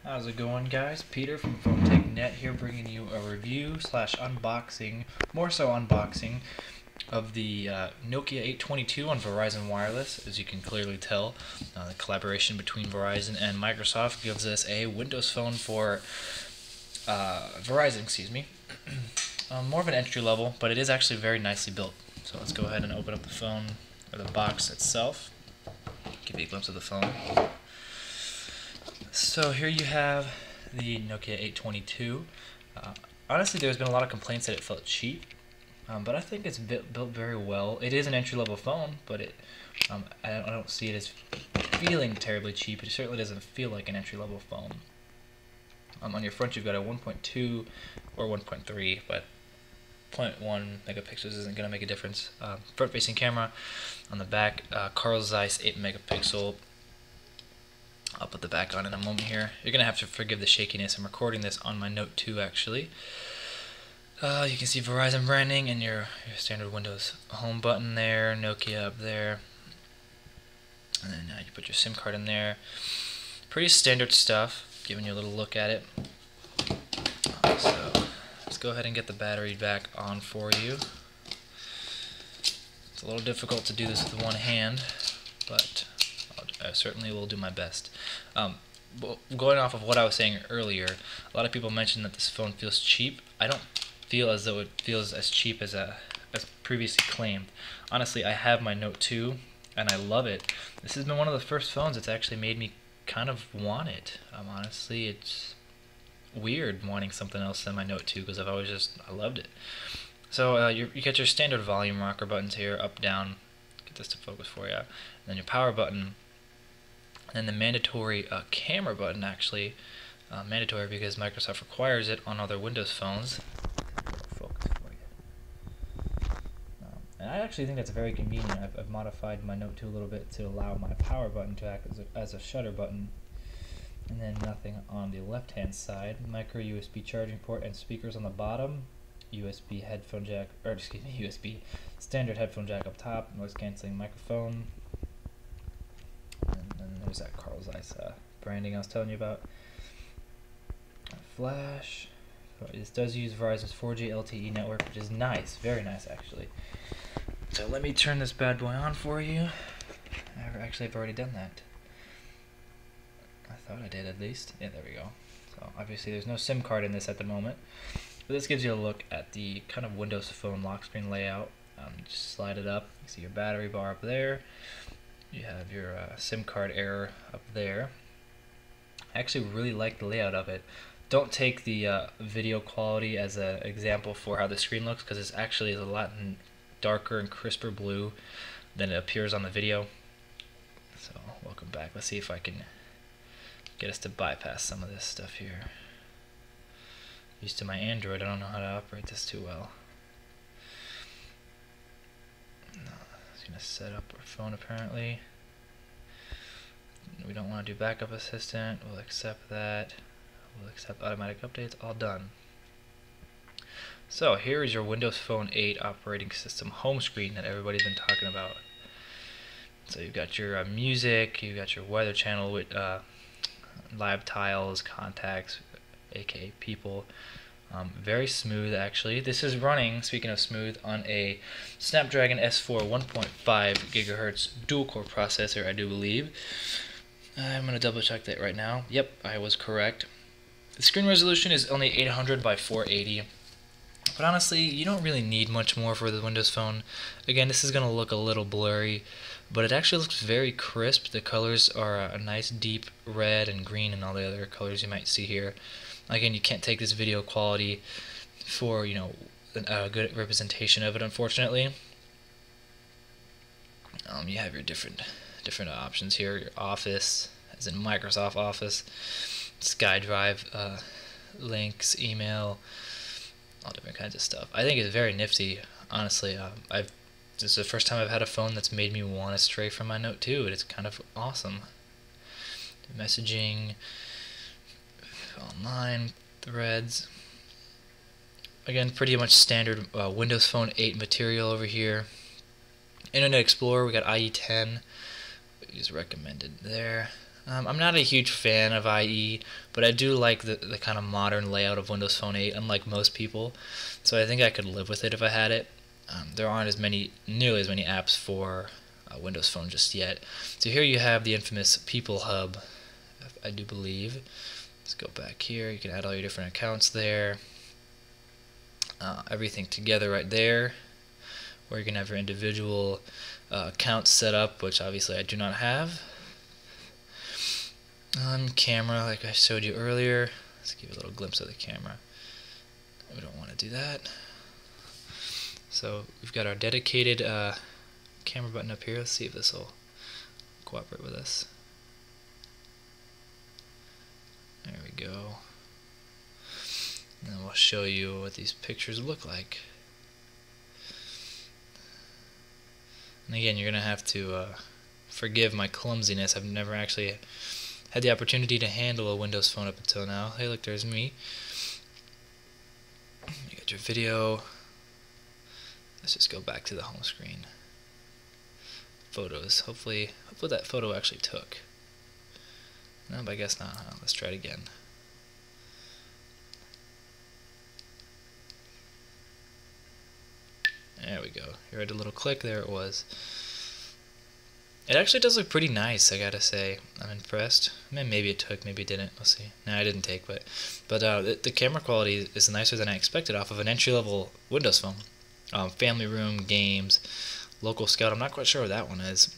How's it going, guys? Peter from PhoneTechNet here, bringing you a review slash unboxing, more so unboxing, of the Nokia 822 on Verizon Wireless. As you can clearly tell, the collaboration between Verizon and Microsoft gives us a Windows phone for Verizon, excuse me. More of an entry level, but it is actually very nicely built. So let's go ahead and open up the phone, or the box itself. Give you a glimpse of the phone. So here you have the Nokia 822. Honestly, there's been a lot of complaints that it felt cheap, but I think it's built very well. It is an entry-level phone, but I don't see it as feeling terribly cheap. It certainly doesn't feel like an entry-level phone. On your front, you've got a 1.2 or 1.3, but 0.1 megapixels isn't going to make a difference. Front-facing camera. On the back, Carl Zeiss 8 megapixel. I'll put the back on in a moment here. You're going to have to forgive the shakiness. I'm recording this on my Note 2 actually. You can see Verizon branding and your standard Windows home button there, Nokia up there. And then you put your SIM card in there. Pretty standard stuff, giving you a little look at it. So let's go ahead and get the battery back on for you. It's a little difficult to do this with one hand, but I certainly will do my best. Going off of what I was saying earlier, a lot of people mentioned that this phone feels cheap. I don't feel as though it feels as cheap as previously claimed. Honestly, I have my Note 2 and I love it. This has been one of the first phones that's actually made me kind of want it. Honestly, it's weird wanting something else than my Note 2 because I loved it. So you get your standard volume rocker buttons here, up, down. Get this to focus for you. And then your power button. And the mandatory camera button, actually, mandatory because Microsoft requires it on other Windows phones. Focus for you. And I actually think that's very convenient. I've modified my Note 2 a little bit to allow my power button to act as a shutter button. And then nothing on the left-hand side. Micro USB charging port and speakers on the bottom. USB headphone jack, or excuse me, USB standard headphone jack up top. Noise canceling microphone. And there's that Carl Zeiss branding I was telling you about. Flash. This does use Verizon's 4G LTE network, which is nice, very nice actually. So let me turn this bad boy on for you. I've already done that. I thought I did at least. Yeah, there we go. So obviously there's no SIM card in this at the moment, but this gives you a look at the kind of Windows Phone lock screen layout. Just slide it up. You see your battery bar up there. You have your SIM card error up there. I actually really like the layout of it. Don't take the video quality as an example for how the screen looks, because it actually is a lot darker and crisper blue than it appears on the video. So welcome back. Let's see if I can get us to bypass some of this stuff here. Used to my Android, I don't know how to operate this too well. It's going to set up our phone apparently. We don't want to do backup assistant. We'll accept that. We'll accept automatic updates. All done. So here is your Windows Phone 8 operating system home screen that everybody's been talking about. So you've got your music, you've got your weather channel with live tiles, contacts, aka people. Very smooth actually. This is running, speaking of smooth, on a Snapdragon S4 1.5 GHz dual-core processor, I do believe. I'm going to double check that right now. Yep, I was correct. The screen resolution is only 800 by 480. But honestly, you don't really need much more for the Windows Phone. Again, this is going to look a little blurry, but it actually looks very crisp. The colors are a nice deep red and green and all the other colors you might see here. Again, you can't take this video quality for, you know, a good representation of it, unfortunately. You have your different options here. Your Office, as in Microsoft Office, SkyDrive, links, email, all different kinds of stuff. I think it's very nifty, honestly. This is the first time I've had a phone that's made me want to stray from my Note 2. It's kind of awesome. Messaging, online, threads. Again, pretty much standard Windows Phone 8 material over here. Internet Explorer, we got IE10, is recommended there. I'm not a huge fan of IE, but I do like the kind of modern layout of Windows Phone 8, unlike most people. So I think I could live with it if I had it. There aren't nearly as many apps for Windows Phone just yet. So here you have the infamous People Hub, I do believe. Let's go back here. You can add all your different accounts there. Everything together right there, where you can have your individual accounts set up, which obviously I do not have. Camera, like I showed you earlier. Let's give you a little glimpse of the camera. We don't want to do that. So we've got our dedicated camera button up here. Let's see if this will cooperate with us. There we go. And then we'll show you what these pictures look like. And again, you're going to have to forgive my clumsiness. I've never actually had the opportunity to handle a Windows Phone up until now. Hey, look, there's me. You got your video. Let's just go back to the home screen. Photos. Hopefully that photo actually took. No, but I guess not. Huh? Let's try it again. There we go. You heard a little click. There it was. It actually does look pretty nice, I gotta say. I'm impressed. I mean, maybe it took, maybe it didn't. We'll see. No, I didn't take, but the camera quality is nicer than I expected off of an entry-level Windows phone. Family room, games, local scout. I'm not quite sure what that one is.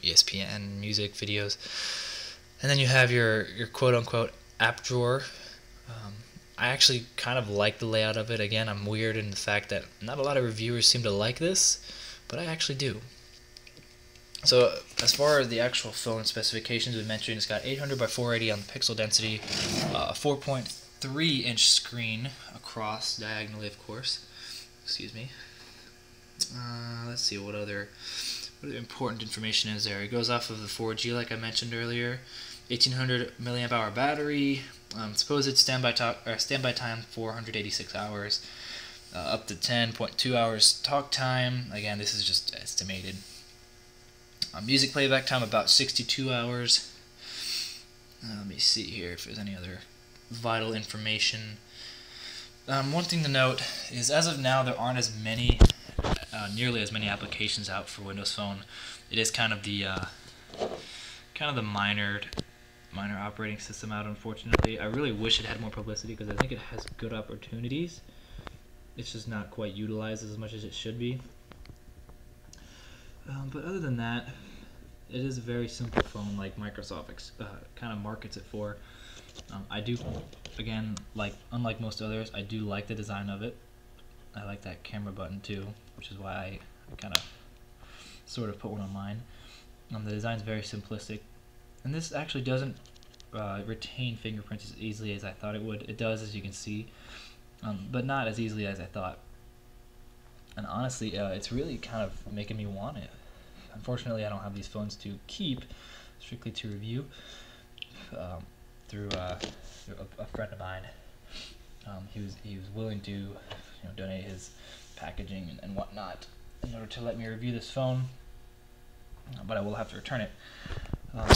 ESPN, music, videos, and then you have your quote-unquote app drawer. I actually kind of like the layout of it. Again, I'm weird in the fact that not a lot of reviewers seem to like this, but I actually do. So as far as the actual phone specifications, we mentioned it's got 800 by 480 on the pixel density, a 4.3 inch screen across diagonally, of course. Excuse me. Let's see what other important information is there. It goes off of the 4G, like I mentioned earlier. 1800 milliamp hour battery. Supposed standby time 486 hours. Up to 10.2 hours talk time. Again, this is just estimated. Music playback time about 62 hours. Let me see here if there's any other vital information. One thing to note is, as of now, there aren't nearly as many applications out for Windows Phone. It is kind of the minor operating system out, unfortunately. I really wish it had more publicity because I think it has good opportunities. It's just not quite utilized as much as it should be. But other than that, it is a very simple phone, like Microsoft kind of markets it for. I do, again, unlike most others, I do like the design of it. I like that camera button too, which is why I kind of sort of put one on mine. The design's very simplistic, and this actually doesn't retain fingerprints as easily as I thought it would. It does, as you can see, but not as easily as I thought. And honestly, it's really kind of making me want it. Unfortunately, I don't have these phones to keep, strictly to review, through a friend of mine. He was willing to donate his packaging and whatnot in order to let me review this phone, but I will have to return it.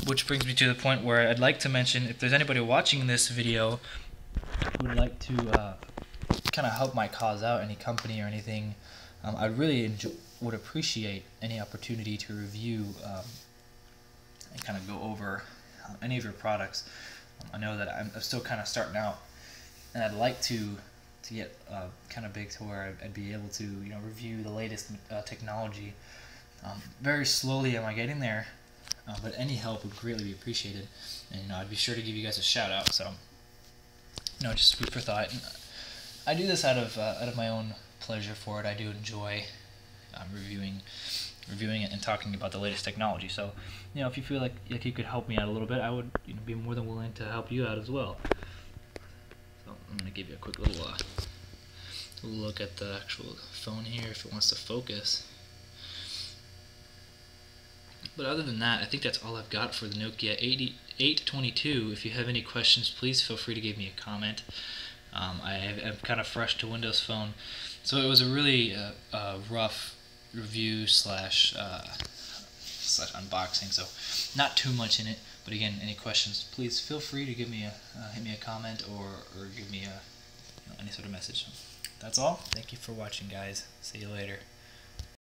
Which brings me to the point where I'd like to mention, if there's anybody watching this video who would like to kind of help my cause out, any company or anything, I really would appreciate any opportunity to review and kind of go over any of your products. I know that I'm still kind of starting out, and I'd like to get kind of big to where I'd be able to review the latest technology. Very slowly am I getting there, but any help would greatly be appreciated, and I'd be sure to give you guys a shout out. So just food for thought. And I do this out of my own pleasure for it. I do enjoy reviewing it and talking about the latest technology. So if you feel like you could help me out a little bit, I would be more than willing to help you out as well. So I'm going to give you a quick little look at the actual phone here if it wants to focus. But other than that, I think that's all I've got for the Nokia 822. If you have any questions, please feel free to give me a comment. I'm kind of fresh to Windows Phone, so it was a really rough review slash slash unboxing, so not too much in it. But again, any questions, please feel free to give me hit me a comment or give me any sort of message. That's all. Thank you for watching, guys. See you later.